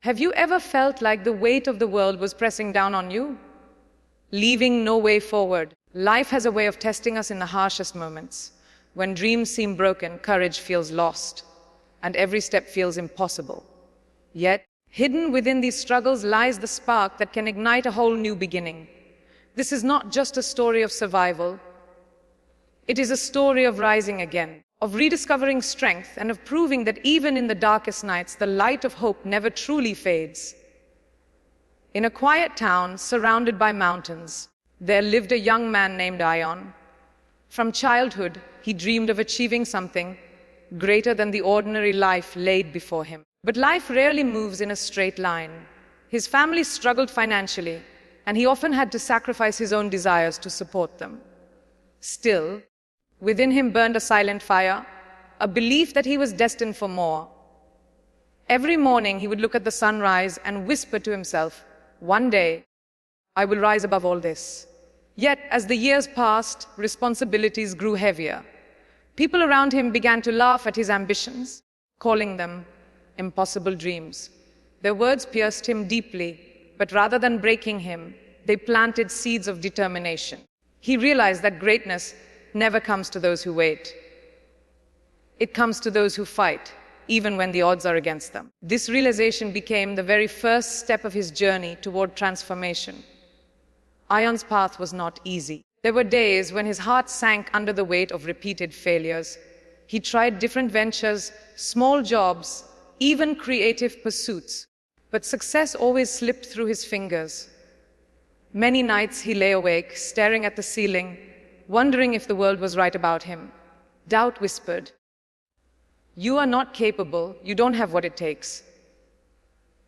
Have you ever felt like the weight of the world was pressing down on you, leaving no way forward? Life has a way of testing us in the harshest moments. When dreams seem broken, courage feels lost, and every step feels impossible. Yet, hidden within these struggles lies the spark that can ignite a whole new beginning. This is not just a story of survival. It is a story of rising again, of rediscovering strength, and of proving that even in the darkest nights, the light of hope never truly fades. In a quiet town surrounded by mountains, there lived a young man named Ayan. From childhood, he dreamed of achieving something greater than the ordinary life laid before him. But life rarely moves in a straight line. His family struggled financially, and he often had to sacrifice his own desires to support them. Still, within him burned a silent fire, a belief that he was destined for more. Every morning he would look at the sunrise and whisper to himself, "One day, I will rise above all this." Yet, as the years passed, responsibilities grew heavier. People around him began to laugh at his ambitions, calling them impossible dreams. Their words pierced him deeply, but rather than breaking him, they planted seeds of determination. He realized that greatness never comes to those who wait. It comes to those who fight, even when the odds are against them. This realization became the very first step of his journey toward transformation. Ayan's path was not easy. There were days when his heart sank under the weight of repeated failures. He tried different ventures, small jobs, even creative pursuits, but success always slipped through his fingers. Many nights he lay awake, staring at the ceiling, wondering if the world was right about him. Doubt whispered, "You are not capable, you don't have what it takes."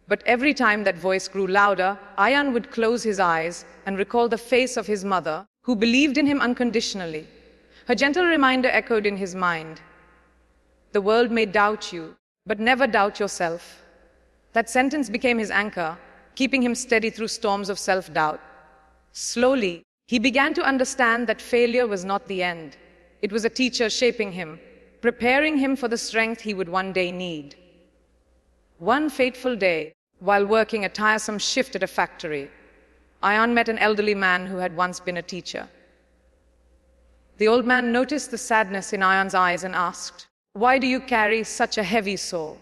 But every time that voice grew louder, Ayan would close his eyes and recall the face of his mother, who believed in him unconditionally. Her gentle reminder echoed in his mind, "The world may doubt you, but never doubt yourself." That sentence became his anchor, keeping him steady through storms of self-doubt. Slowly, he began to understand that failure was not the end. It was a teacher shaping him, preparing him for the strength he would one day need. One fateful day, while working a tiresome shift at a factory, Ayan met an elderly man who had once been a teacher. The old man noticed the sadness in Ayan's eyes and asked, "Why do you carry such a heavy soul?"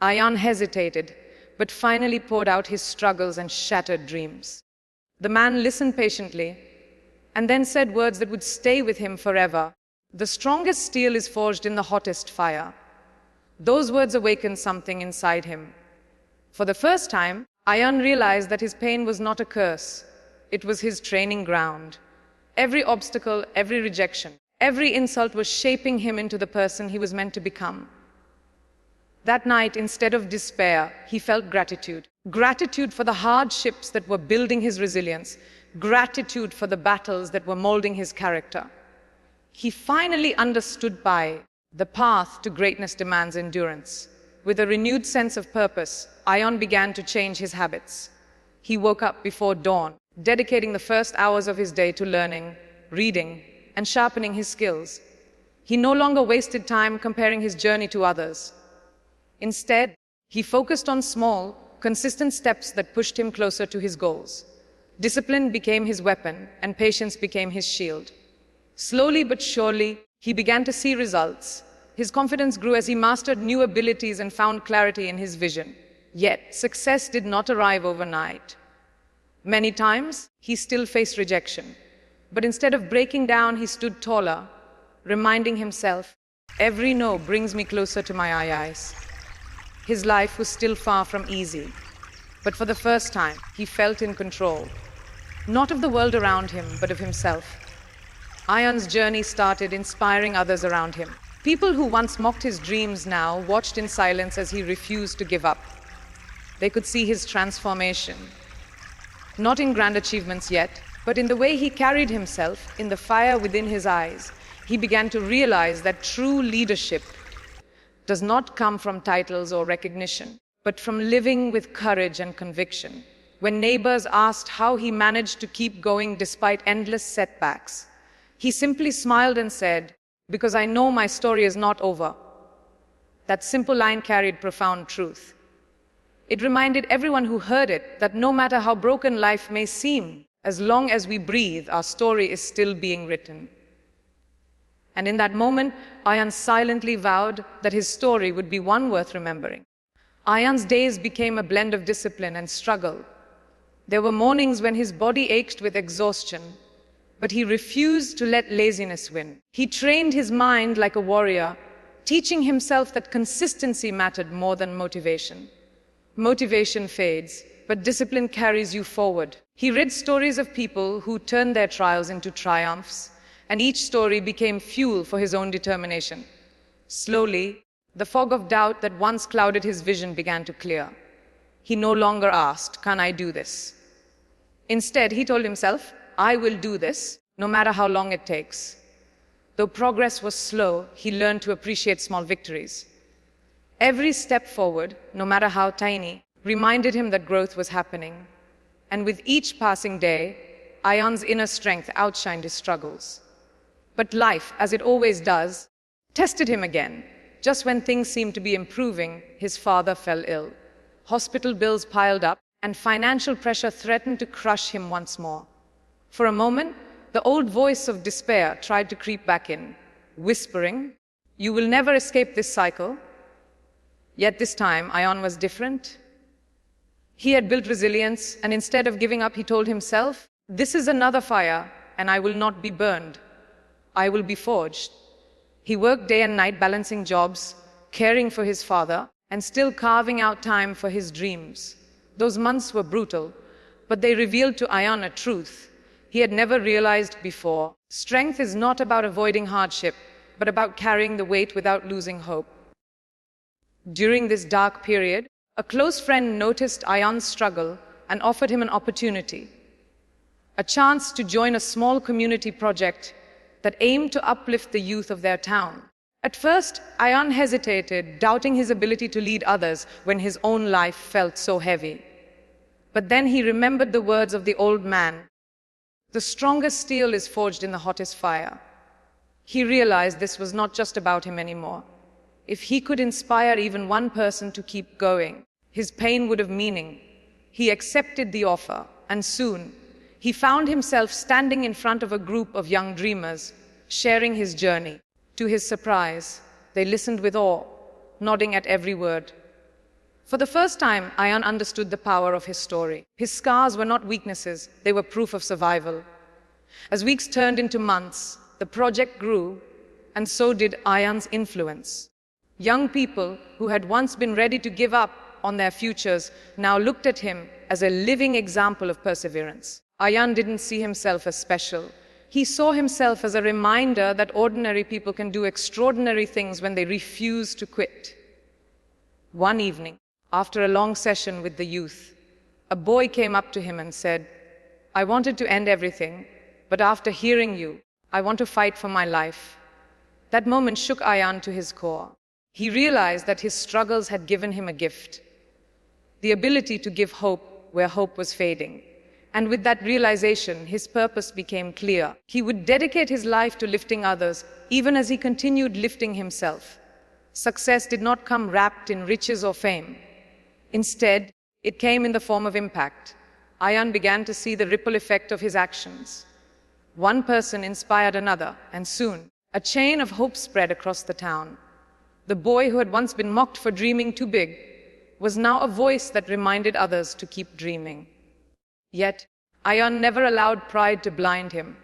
Ayan hesitated, but finally poured out his struggles and shattered dreams. The man listened patiently, and then said words that would stay with him forever. "The strongest steel is forged in the hottest fire." Those words awakened something inside him. For the first time, Ayan realized that his pain was not a curse. It was his training ground. Every obstacle, every rejection, every insult was shaping him into the person he was meant to become. That night, instead of despair, he felt gratitude. Gratitude for the hardships that were building his resilience. Gratitude for the battles that were molding his character. He finally understood the path to greatness demands endurance. With a renewed sense of purpose, Ayan began to change his habits. He woke up before dawn, dedicating the first hours of his day to learning, reading, and sharpening his skills. He no longer wasted time comparing his journey to others. Instead, he focused on small, consistent steps that pushed him closer to his goals. Discipline became his weapon, and patience became his shield. Slowly but surely, he began to see results. His confidence grew as he mastered new abilities and found clarity in his vision. Yet, success did not arrive overnight. Many times, he still faced rejection. But instead of breaking down, he stood taller, reminding himself, "Every no brings me closer to my eyes." His life was still far from easy. But for the first time, he felt in control. Not of the world around him, but of himself. Ayan's journey started inspiring others around him. People who once mocked his dreams now watched in silence as he refused to give up. They could see his transformation. Not in grand achievements yet, but in the way he carried himself, in the fire within his eyes. He began to realize that true leadership does not come from titles or recognition, but from living with courage and conviction. When neighbors asked how he managed to keep going despite endless setbacks, he simply smiled and said, "Because I know my story is not over." That simple line carried profound truth. It reminded everyone who heard it that no matter how broken life may seem, as long as we breathe, our story is still being written. And in that moment, Ayan silently vowed that his story would be one worth remembering. Ayan's days became a blend of discipline and struggle. There were mornings when his body ached with exhaustion, but he refused to let laziness win. He trained his mind like a warrior, teaching himself that consistency mattered more than motivation. Motivation fades, but discipline carries you forward. He read stories of people who turned their trials into triumphs, and each story became fuel for his own determination. Slowly, the fog of doubt that once clouded his vision began to clear. He no longer asked, "Can I do this?" Instead, he told himself, "I will do this, no matter how long it takes." Though progress was slow, he learned to appreciate small victories. Every step forward, no matter how tiny, reminded him that growth was happening. And with each passing day, Ayan's inner strength outshined his struggles. But life, as it always does, tested him again. Just when things seemed to be improving, his father fell ill. Hospital bills piled up, and financial pressure threatened to crush him once more. For a moment, the old voice of despair tried to creep back in, whispering, "You will never escape this cycle." Yet this time, Ayan was different. He had built resilience, and instead of giving up, he told himself, "This is another fire, and I will not be burned. I will be forged." He worked day and night, balancing jobs, caring for his father, and still carving out time for his dreams. Those months were brutal, but they revealed to Ayan a truth he had never realized before. Strength is not about avoiding hardship, but about carrying the weight without losing hope. During this dark period, a close friend noticed Ayan's struggle and offered him an opportunity, a chance to join a small community project that aimed to uplift the youth of their town. At first, Ayan hesitated, doubting his ability to lead others when his own life felt so heavy. But then he remembered the words of the old man, "The strongest steel is forged in the hottest fire." He realized this was not just about him anymore. If he could inspire even one person to keep going, his pain would have meaning. He accepted the offer, and soon, he found himself standing in front of a group of young dreamers, sharing his journey. To his surprise, they listened with awe, nodding at every word. For the first time, Ayan understood the power of his story. His scars were not weaknesses, they were proof of survival. As weeks turned into months, the project grew, and so did Ayan's influence. Young people who had once been ready to give up on their futures now looked at him as a living example of perseverance. Ayan didn't see himself as special. He saw himself as a reminder that ordinary people can do extraordinary things when they refuse to quit. One evening, after a long session with the youth, a boy came up to him and said, "I wanted to end everything, but after hearing you, I want to fight for my life." That moment shook Ayan to his core. He realized that his struggles had given him a gift, the ability to give hope where hope was fading. And with that realization, his purpose became clear. He would dedicate his life to lifting others, even as he continued lifting himself. Success did not come wrapped in riches or fame. Instead, it came in the form of impact. Ayan began to see the ripple effect of his actions. One person inspired another, and soon, a chain of hope spread across the town. The boy who had once been mocked for dreaming too big was now a voice that reminded others to keep dreaming. Yet, Ayan never allowed pride to blind him.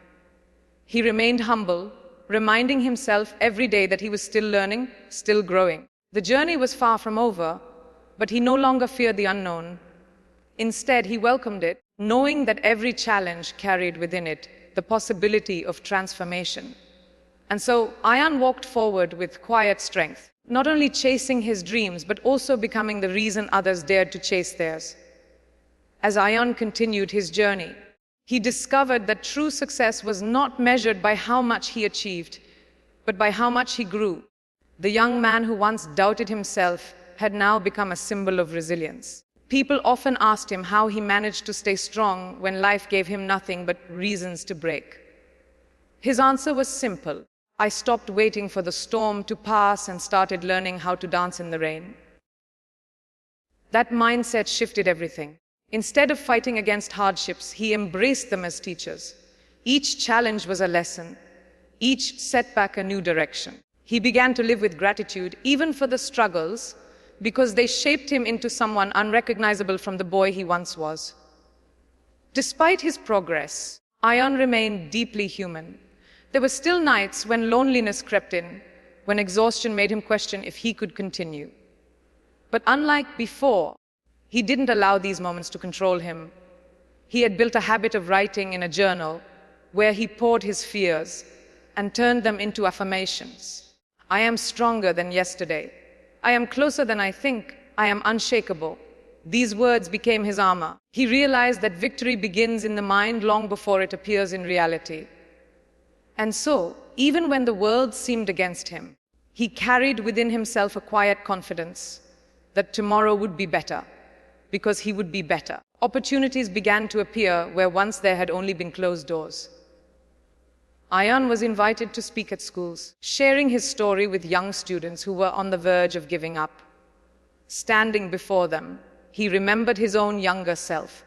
He remained humble, reminding himself every day that he was still learning, still growing. The journey was far from over, but he no longer feared the unknown. Instead, he welcomed it, knowing that every challenge carried within it the possibility of transformation. And so, Ayan walked forward with quiet strength, not only chasing his dreams, but also becoming the reason others dared to chase theirs. As Ayan continued his journey, he discovered that true success was not measured by how much he achieved, but by how much he grew. The young man who once doubted himself had now become a symbol of resilience. People often asked him how he managed to stay strong when life gave him nothing but reasons to break. His answer was simple. "I stopped waiting for the storm to pass and started learning how to dance in the rain." That mindset shifted everything. Instead of fighting against hardships, he embraced them as teachers. Each challenge was a lesson, each setback a new direction. He began to live with gratitude, even for the struggles, because they shaped him into someone unrecognizable from the boy he once was. Despite his progress, Ayan remained deeply human. There were still nights when loneliness crept in, when exhaustion made him question if he could continue. But unlike before, he didn't allow these moments to control him. He had built a habit of writing in a journal where he poured his fears and turned them into affirmations. I am stronger than yesterday. I am closer than I think. I am unshakable. These words became his armor. He realized that victory begins in the mind long before it appears in reality. And so, even when the world seemed against him, he carried within himself a quiet confidence that tomorrow would be better, because he would be better. Opportunities began to appear where once there had only been closed doors. Ayan was invited to speak at schools, sharing his story with young students who were on the verge of giving up. Standing before them, he remembered his own younger self,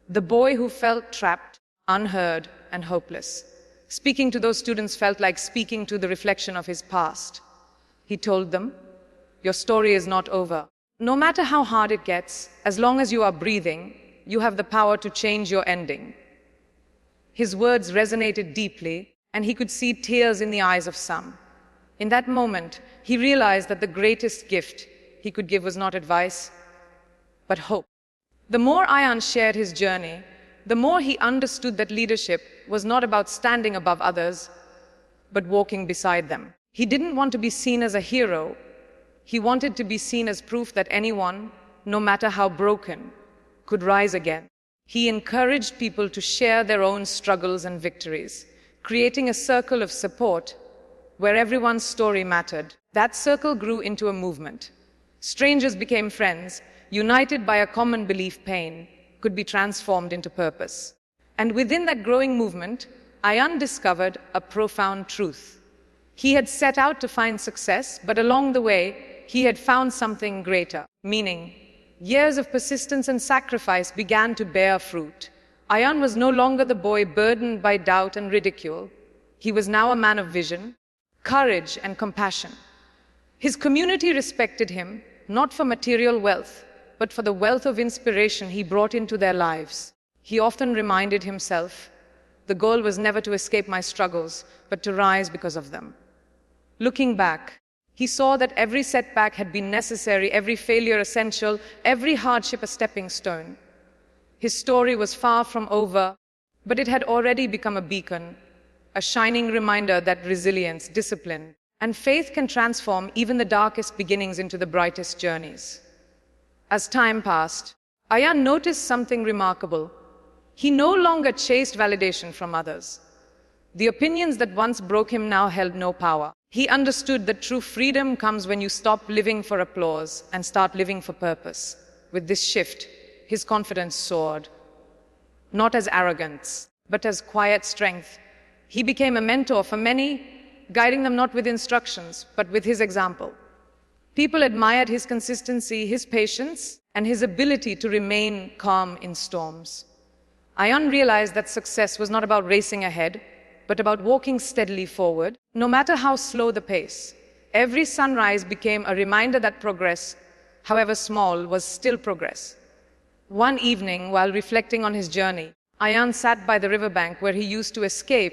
the boy who felt trapped, unheard, and hopeless. Speaking to those students felt like speaking to the reflection of his past. He told them, "Your story is not over. No matter how hard it gets, as long as you are breathing, you have the power to change your ending." His words resonated deeply, and he could see tears in the eyes of some. In that moment, he realized that the greatest gift he could give was not advice, but hope. The more Ayan shared his journey, the more he understood that leadership was not about standing above others, but walking beside them. He didn't want to be seen as a hero. He wanted to be seen as proof that anyone, no matter how broken, could rise again. He encouraged people to share their own struggles and victories, creating a circle of support where everyone's story mattered. That circle grew into a movement. Strangers became friends, united by a common belief pain could be transformed into purpose. And within that growing movement, Ayan discovered a profound truth. He had set out to find success, but along the way, he had found something greater, meaning years of persistence and sacrifice began to bear fruit. Ayan was no longer the boy burdened by doubt and ridicule. He was now a man of vision, courage, and compassion. His community respected him, not for material wealth, but for the wealth of inspiration he brought into their lives. He often reminded himself, the goal was never to escape my struggles, but to rise because of them. Looking back, he saw that every setback had been necessary, every failure essential, every hardship a stepping stone. His story was far from over, but it had already become a beacon, a shining reminder that resilience, discipline, and faith can transform even the darkest beginnings into the brightest journeys. As time passed, Ayan noticed something remarkable. He no longer chased validation from others. The opinions that once broke him now held no power. He understood that true freedom comes when you stop living for applause and start living for purpose. With this shift, his confidence soared. Not as arrogance, but as quiet strength. He became a mentor for many, guiding them not with instructions, but with his example. People admired his consistency, his patience, and his ability to remain calm in storms. Ayan realized that success was not about racing ahead, but about walking steadily forward, no matter how slow the pace. Every sunrise became a reminder that progress, however small, was still progress. One evening, while reflecting on his journey, Ayan sat by the riverbank where he used to escape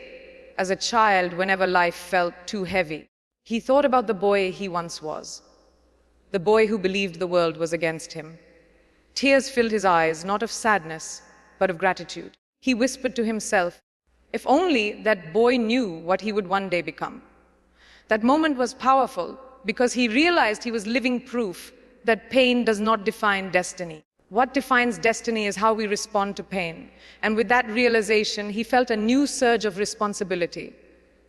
as a child whenever life felt too heavy. He thought about the boy he once was, the boy who believed the world was against him. Tears filled his eyes, not of sadness, but of gratitude. He whispered to himself, if only that boy knew what he would one day become. That moment was powerful because he realized he was living proof that pain does not define destiny. What defines destiny is how we respond to pain. And with that realization, he felt a new surge of responsibility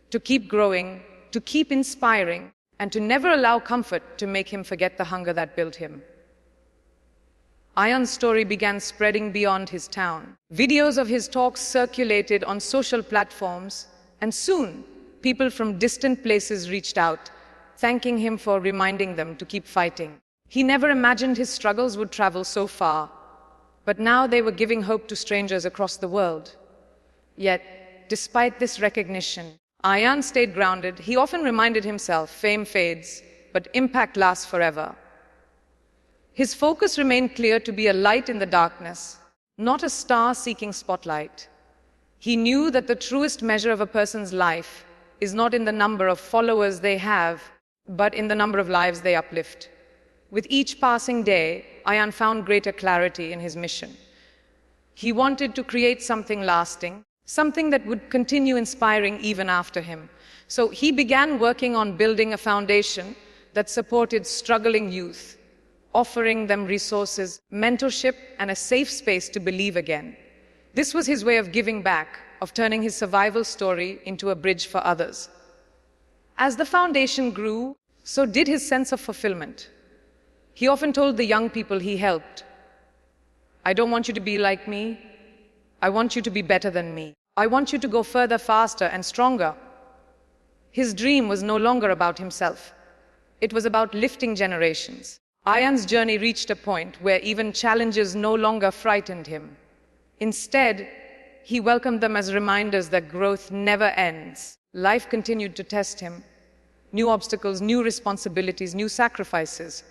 to keep growing, to keep inspiring, and to never allow comfort to make him forget the hunger that built him. Ayan's story began spreading beyond his town. Videos of his talks circulated on social platforms, and soon, people from distant places reached out, thanking him for reminding them to keep fighting. He never imagined his struggles would travel so far, but now they were giving hope to strangers across the world. Yet, despite this recognition, Ayan stayed grounded. He often reminded himself, fame fades, but impact lasts forever. His focus remained clear: to be a light in the darkness, not a star seeking spotlight. He knew that the truest measure of a person's life is not in the number of followers they have, but in the number of lives they uplift. With each passing day, Ayan found greater clarity in his mission. He wanted to create something lasting, something that would continue inspiring even after him. So he began working on building a foundation that supported struggling youth, offering them resources, mentorship, and a safe space to believe again. This was his way of giving back, of turning his survival story into a bridge for others. As the foundation grew, so did his sense of fulfillment. He often told the young people he helped, "I don't want you to be like me. I want you to be better than me. I want you to go further, faster, and stronger." His dream was no longer about himself. It was about lifting generations. Ayan's journey reached a point where even challenges no longer frightened him. Instead, he welcomed them as reminders that growth never ends. Life continued to test him. New obstacles, new responsibilities, new sacrifices.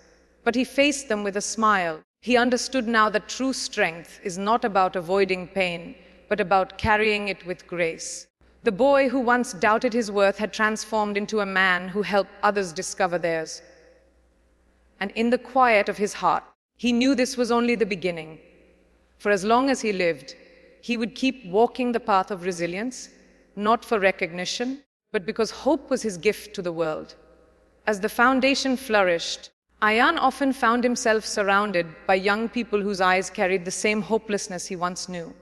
But he faced them with a smile. He understood now that true strength is not about avoiding pain, but about carrying it with grace. The boy who once doubted his worth had transformed into a man who helped others discover theirs. And in the quiet of his heart, he knew this was only the beginning. For as long as he lived, he would keep walking the path of resilience, not for recognition, but because hope was his gift to the world. As the foundation flourished, Ayan often found himself surrounded by young people whose eyes carried the same hopelessness he once knew.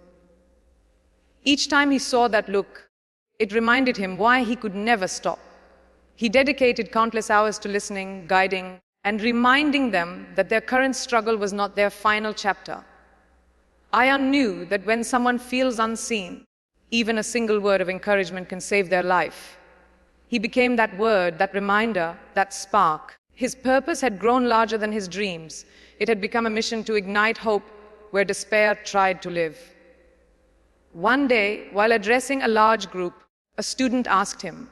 Each time he saw that look, it reminded him why he could never stop. He dedicated countless hours to listening, guiding, and reminding them that their current struggle was not their final chapter. Ayan knew that when someone feels unseen, even a single word of encouragement can save their life. He became that word, that reminder, that spark. His purpose had grown larger than his dreams. It had become a mission to ignite hope where despair tried to live. One day, while addressing a large group, a student asked him,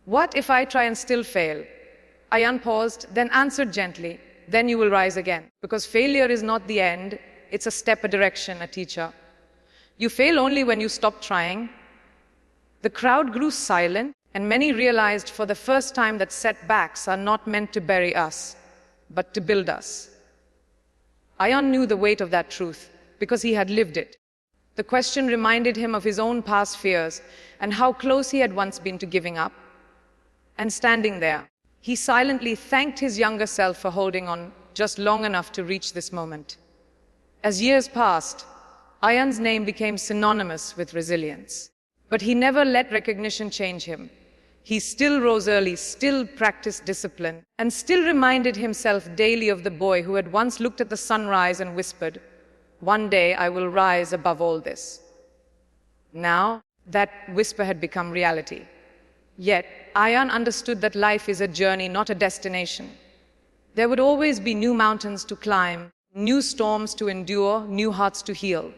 "What if I try and still fail?" Ayan paused, then answered gently, "Then you will rise again. Because failure is not the end, it's a step, a direction, a teacher. You fail only when you stop trying." The crowd grew silent, and many realized for the first time that setbacks are not meant to bury us, but to build us. Ayan knew the weight of that truth because he had lived it. The question reminded him of his own past fears and how close he had once been to giving up. And standing there, he silently thanked his younger self for holding on just long enough to reach this moment. As years passed, Ayan's name became synonymous with resilience. But he never let recognition change him. He still rose early, still practiced discipline, and still reminded himself daily of the boy who had once looked at the sunrise and whispered, "One day I will rise above all this." Now, that whisper had become reality. Yet, Ayan understood that life is a journey, not a destination. There would always be new mountains to climb, new storms to endure, new hearts to heal.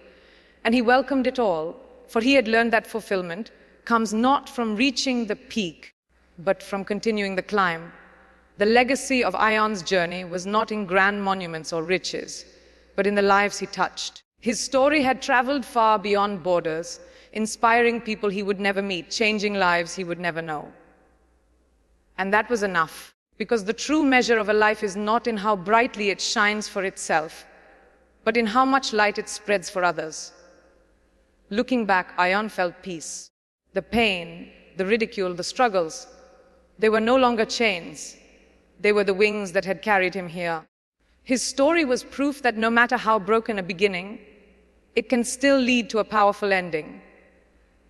And he welcomed it all, for he had learned that fulfillment comes not from reaching the peak, but from continuing the climb. The legacy of Ayan's journey was not in grand monuments or riches, but in the lives he touched. His story had traveled far beyond borders, inspiring people he would never meet, changing lives he would never know. And that was enough, because the true measure of a life is not in how brightly it shines for itself, but in how much light it spreads for others. Looking back, Ayan felt peace. The pain, the ridicule, the struggles, they were no longer chains. They were the wings that had carried him here. His story was proof that no matter how broken a beginning, it can still lead to a powerful ending.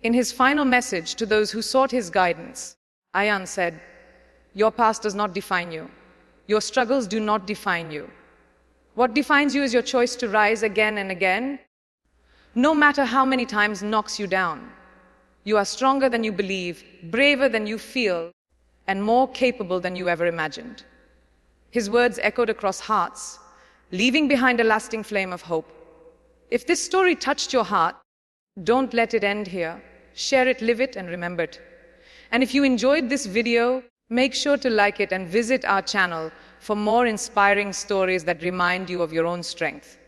In his final message to those who sought his guidance, Ayan said, "Your past does not define you. Your struggles do not define you. What defines you is your choice to rise again and again, no matter how many times knocks you down. You are stronger than you believe, braver than you feel, and more capable than you ever imagined." His words echoed across hearts, leaving behind a lasting flame of hope. If this story touched your heart, don't let it end here. Share it, live it, and remember it. And if you enjoyed this video, make sure to like it and visit our channel for more inspiring stories that remind you of your own strength.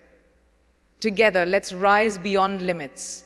Together, let's rise beyond limits.